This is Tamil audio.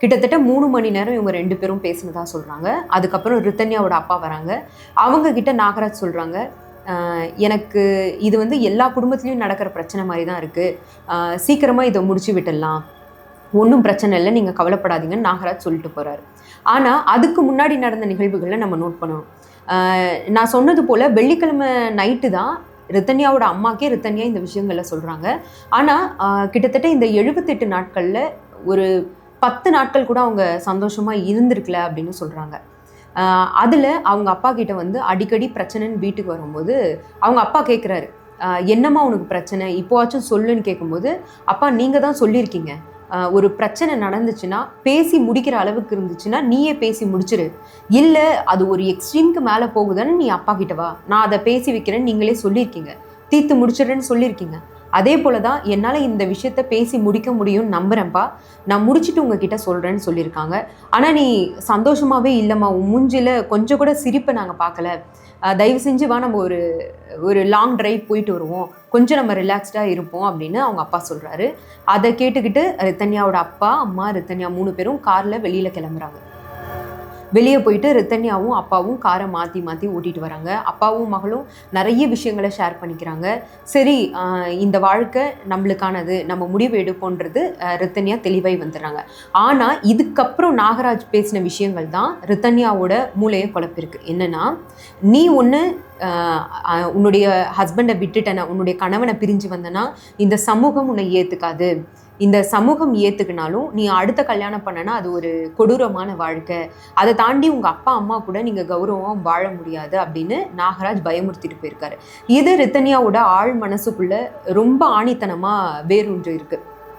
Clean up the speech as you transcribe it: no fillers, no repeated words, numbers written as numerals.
கிட்டத்தட்ட 3 மணி நேரம் இவங்க 2 பேரும் பேசினதா சொல்கிறாங்க. அதுக்கப்புறம் ரித்தன்யாவோட அப்பா வராங்க. அவங்க கிட்ட நாகராஜ் சொல்கிறாங்க, எனக்கு இது வந்து எல்லா குடும்பத்துலேயும் நடக்கிற பிரச்சனை மாதிரி தான் இருக்குது, சீக்கிரமாக இதை முடிச்சு விட்டுடலாம், ஒன்றும் பிரச்சனை இல்லை, நீங்கள் கவலைப்படாதீங்கன்னு நாகராஜ் சொல்லிட்டு போகிறாரு. ஆனால் அதுக்கு முன்னாடி நடந்த நிகழ்வுகளை நம்ம நோட் பண்ணணும். நான் சொன்னது போல் வெள்ளிக்கிழமை நைட்டு தான் ரித்தன்யாவோட அம்மாக்கே ரித்தன்யா இந்த விஷயங்களை சொல்கிறாங்க. ஆனால் கிட்டத்தட்ட இந்த 78 நாட்களில் ஒரு 10 நாட்கள் கூட அவங்க சந்தோஷமாக இருந்திருக்கல அப்படின்னு சொல்கிறாங்க. அதில் அவங்க அப்பா கிட்ட வந்து அடிக்கடி பிரச்சனைன்னு வீட்டுக்கு வரும்போது அவங்க அப்பா கேட்குறாரு, என்னம்மா உனக்கு பிரச்சனை, இப்போவாச்சும் சொல்லுன்னு கேட்கும்போது, அப்பா நீங்கள் தான் சொல்லியிருக்கீங்க, ஒரு பிரச்சனை நடந்துச்சுன்னா பேசி முடிக்கிற அளவுக்கு இருந்துச்சுன்னா நீயே பேசி முடிச்சிரு, இல்லை அது ஒரு எக்ஸ்ட்ரீம்க்கு மேலே போகுதுன்னு நீ அப்பா கிட்ட வா, நான் அதை பேசி வைக்கிறேன்னு நீங்களே சொல்லியிருக்கீங்க, தீர்த்து முடிச்சிடுறேன்னு சொல்லியிருக்கீங்க. அதே போல தான் என்னால் இந்த விஷயத்த பேசி முடிக்க முடியும்னு நம்புகிறேன்ப்பா, நான் முடிச்சுட்டு உங்ககிட்ட சொல்கிறேன்னு சொல்லியிருக்காங்க. ஆனால் நீ சந்தோஷமாகவே இல்லைம்மா, உன் மூஞ்சில் கொஞ்சம் கூட சிரிப்பை நாங்கள் பார்க்கல, தயவு செஞ்சு வா நம்ம ஒரு லாங் ட்ரைவ் போயிட்டு வருவோம், கொஞ்சம் நம்ம ரிலாக்ஸ்டாக இருப்போம் அப்படின்னு அவங்க அப்பா சொல்கிறாரு. அதை கேட்டுக்கிட்டு ரித்தன்யாவோட அப்பா, அம்மா, ரித்தன்யா 3 பேரும் காரில் வெளியில் கிளம்புறாங்க. வெளியே போயிட்டு ரித்தன்யாவும் அப்பாவும் காரை மாற்றி மாற்றி ஓட்டிகிட்டு வராங்க. அப்பாவும் மகளும் நிறைய விஷயங்களை ஷேர் பண்ணிக்கிறாங்க. சரி, இந்த வாழ்க்கை நம்மளுக்கானது, நம்ம முடிவு எடுப்போன்றது ரித்தன்யா தெளிவாய் வந்துடுறாங்க. ஆனால் இதுக்கப்புறம் நாகராஜ் பேசின விஷயங்கள் தான் ரித்தன்யாவோட மூளையை குழப்பிருக்கு. என்னென்னா, நீ ஒன்று உன்னுடைய ஹஸ்பண்டை விட்டுட்டனா, உன்னுடைய கணவனை பிரிஞ்சு வந்தனா இந்த சமூகம் உன்னை ஏற்றுக்காது, இந்த சமூகம் ஏற்றுக்கினாலும் நீ அடுத்த கல்யாணம் பண்ணனா அது ஒரு கொடூரமான வாழ்க்கை, அதை தாண்டி உங்கள் அப்பா அம்மா கூட நீங்கள் கௌரவம் வாழ முடியாது அப்படின்னு நாகராஜ் பயமுறுத்திட்டு போயிருக்காரு. இது ரித்தன்யாவோட ஆழ் மனசுக்குள்ள ரொம்ப ஆணித்தனமாக வேரூன்று இருக்குது.